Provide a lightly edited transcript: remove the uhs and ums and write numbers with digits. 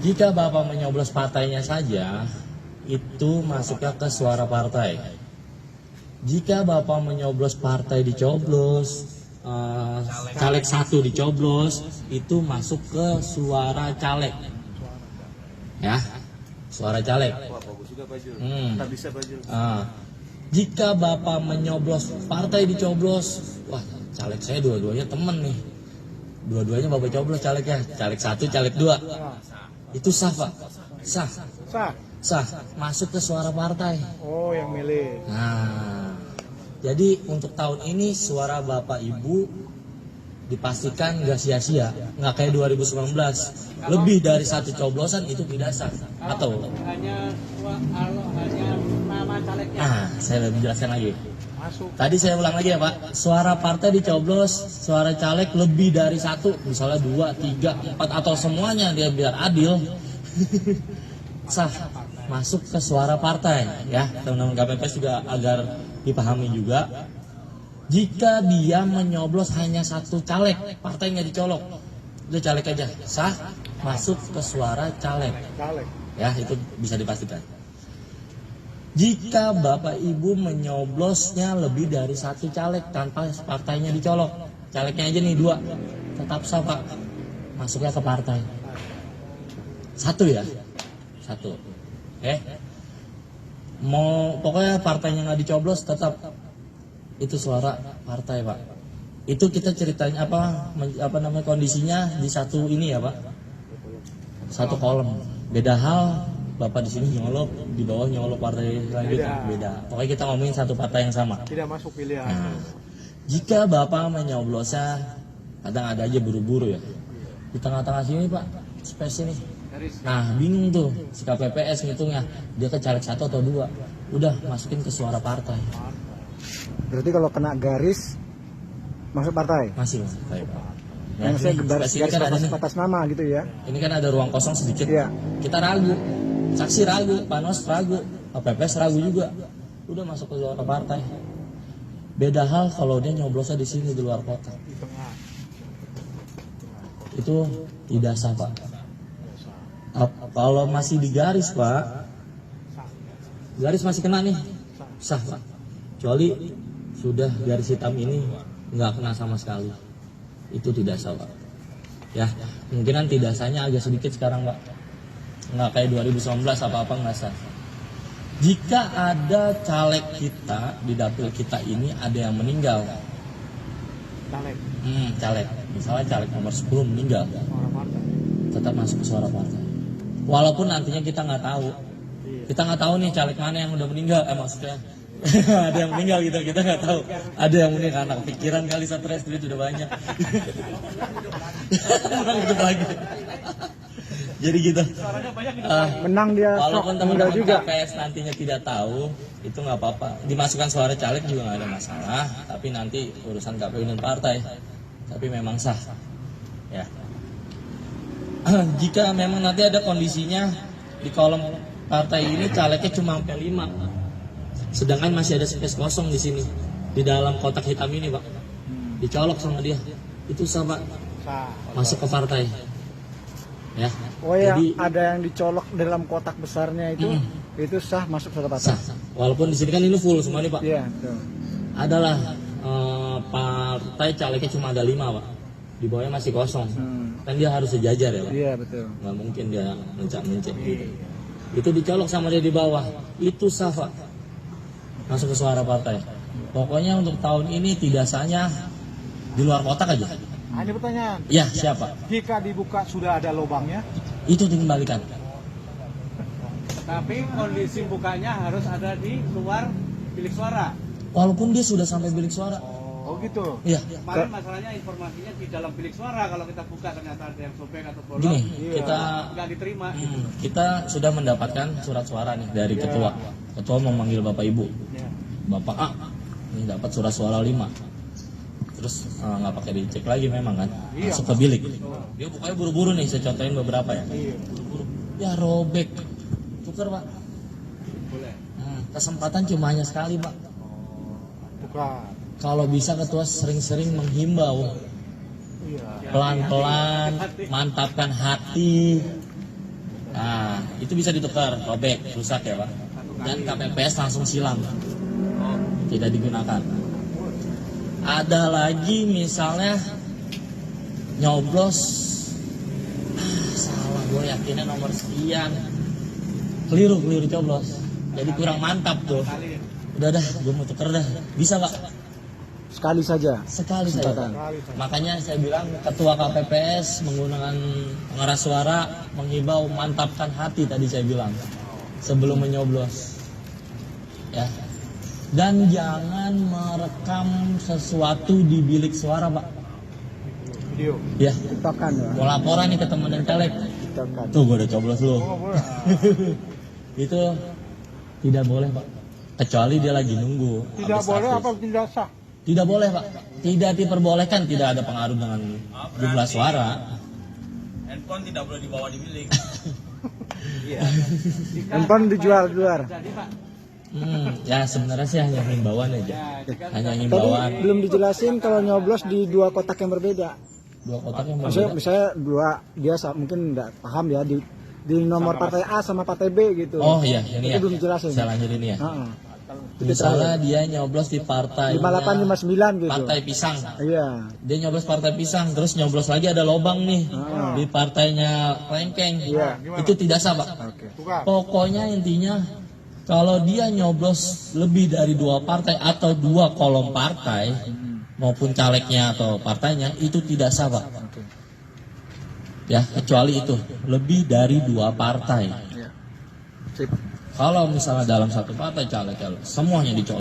Jika Bapak menyoblos partainya saja, itu masuknya ke suara partai. Jika Bapak menyoblos partai dicoblos, caleg satu dicoblos, itu masuk ke suara caleg. Ya, suara caleg. Jika Bapak menyoblos partai dicoblos, wah caleg saya dua-duanya temen nih. Dua-duanya Bapak coblos calegnya, caleg satu, caleg dua. Itu sah Pak? Sah. Sah, masuk ke suara partai. Oh, yang milih. Nah, jadi untuk tahun ini suara Bapak Ibu dipastikan nggak sia-sia, nggak kayak 2019. Lebih dari satu coblosan itu tidak sah. Atau hanya nama calegnya. Nah, saya menjelaskan lagi. Masuk. Tadi saya ulang lagi ya Pak, suara partai dicoblos, suara caleg lebih dari satu, misalnya 2, 3, 4 atau semuanya dia biar adil, sah masuk ke suara partai ya. Teman-teman KPPS juga agar dipahami juga. Jika dia menyoblos hanya satu caleg, partai nggak dicolok, udah caleg aja, sah masuk ke suara caleg. Ya itu bisa dipastikan. Jika Bapak Ibu menyoblosnya lebih dari satu caleg tanpa partainya dicolok, calegnya aja nih 2, tetap sah Pak, masuknya ke partai. Satu ya, satu. Mau pokoknya partainya nggak dicoblos tetap itu suara partai Pak. Itu kita ceritanya apa namanya kondisinya di satu ini ya Pak, satu kolom. Beda hal Bapak di sini nyolok, di bawah nyolok partai lain beda. Pokoknya kita ngomongin satu partai yang sama. Tidak masuk pilihan. Nah, jika Bapak menyoblosnya, kadang ada aja buru-buru ya. Di tengah-tengah sini Pak, space ini. Nah, bingung tuh si KPPS ngitungnya, dia ke caleg 1 atau 2. Udah masukin ke suara partai. Berarti kalau kena garis masuk partai. Masih partai Pak. Yang saya garis kan ada atas nama gitu ya. Ini kan ada ruang kosong sedikit. Iya. Kita ragu. Saksi ragu, Panos ragu, KPPS ragu juga. Udah masuk ke suara partai. Beda hal kalau dia nyoblosnya di sini di luar kota. Itu tidak sah Pak. Kalau masih di garis Pak, garis masih kena nih, sah Pak. Kecuali sudah garis hitam ini nggak kena sama sekali, itu tidak sah Pak. Ya, kemungkinan tidak sahnya agak sedikit sekarang Pak. Nggak kayak 2019 apa-apa nggak sah. Jika ada caleg kita di dapil kita ini ada yang meninggal, caleg, misalnya caleg nomor 10 meninggal, tetap masuk ke suara partai. Walaupun nantinya kita nggak tahu nih caleg mana yang udah meninggal, maksudnya ada yang meninggal gitu, kita nggak tahu. Ada yang meninggal anak pikiran kali, stres, duit udah banyak. Orang hidup lagi. Jadi gitu. Menang dia. Walaupun teman-teman KPS nantinya tidak tahu, itu nggak apa-apa. Dimasukkan suara caleg juga nggak ada masalah. Tapi nanti urusan KPU dan partai. Tapi memang sah. Ya. Jika memang nanti ada kondisinya di kolom partai ini calegnya cuma sampai 5, sedangkan masih ada space kosong di sini di dalam kotak hitam ini Pak, dicolok sama dia, itu sah Pak, masuk ke partai. Ya. Oh ya, jadi ada yang dicolok dalam kotak besarnya itu sah masuk suara partai. Sah. Walaupun di sini kan ini full semua nih Pak. Iya. Betul. Adalah partai calegnya cuma ada 5 Pak, di bawahnya masih kosong. Kan dia harus sejajar ya Pak. Iya betul. Nggak mungkin dia mencet gitu. Itu dicolok sama dia di bawah, itu sah Pak, masuk ke suara partai. Pokoknya untuk tahun ini tidak sahnya di luar kotak aja. Ini pertanyaan. Ya siapa? Jika dibuka sudah ada lubangnya, Itu dikembalikan. Tapi kondisi bukanya harus ada di luar bilik suara. Walaupun dia sudah sampai bilik suara. oh gitu. Iya. Kemarin masalahnya informasinya di dalam bilik suara, kalau kita buka ternyata ada yang sobek atau bolong. Gini, Iya. kita Nggak diterima. kita sudah mendapatkan surat suara nih dari ketua. Ketua memanggil Bapak Ibu. Bapak A, ini dapat surat suara 5. Terus nggak pakai dicek lagi memang kan, masuk ke bilik. Dia bukanya buru-buru nih, saya contohin beberapa ya. Buru-buru, ya robek, tuker Pak. Boleh. Kesempatan cuma hanya sekali Pak. Bukan. Kalau bisa ketua sering-sering menghimbau, Iya. pelan-pelan, mantapkan hati. itu bisa ditukar, robek, rusak ya Pak. Dan KPPS langsung silang, tidak digunakan. Ada lagi misalnya nyoblos, salah, gue yakinnya nomor sekian, keliru coblos, jadi kurang mantap tuh. Udah dah, gue mau tuker dah, bisa Pak? Sekali saja. Sekali saja. Makanya saya bilang ketua KPPS menggunakan pengeras suara menghibau mantapkan hati tadi saya bilang sebelum menyoblos. Ya. Dan jangan merekam sesuatu di bilik suara, Pak. Video. Ya. Tiktokan ya. Mau laporan nih ke temen yang caleg. Tiktokan. Tuh gue udah coblos lu. Itu tidak boleh, Pak. Kecuali dia lagi nunggu. Tidak habis boleh habis. apa tidak sah? Tidak boleh Pak, tidak diperbolehkan, tidak ada pengaruh dengan jumlah suara. Handphone tidak boleh dibawa di bilik. Handphone dijual keluar. Jadi Pak. Ya sebenarnya sih hanya himbauan aja, hanya Tadi himbauan. belum dijelasin kalau nyoblos di dua kotak yang berbeda. Dua kotak yang Maksudnya berbeda. misalnya dua, dia mungkin nggak paham ya di nomor partai A sama partai B gitu. Oh iya, ini ya. Itu belum dijelasin. Saya lanjutin ya. Heeh. Misalnya dia nyoblos di partai 5859 gitu. Partai Pisang. Iya. Dia nyoblos partai Pisang, terus nyoblos lagi ada lobang nih di partainya Klengkeng. Iya. Itu tidak sah Pak. Oke. Pokoknya intinya kalau dia nyoblos lebih dari dua partai atau dua kolom partai maupun calegnya atau partainya itu tidak sah Pak. Oke. Ya kecuali itu lebih dari dua partai. Iya. Sip. Kalau misalnya dalam satu partai caleg semuanya dicoblos.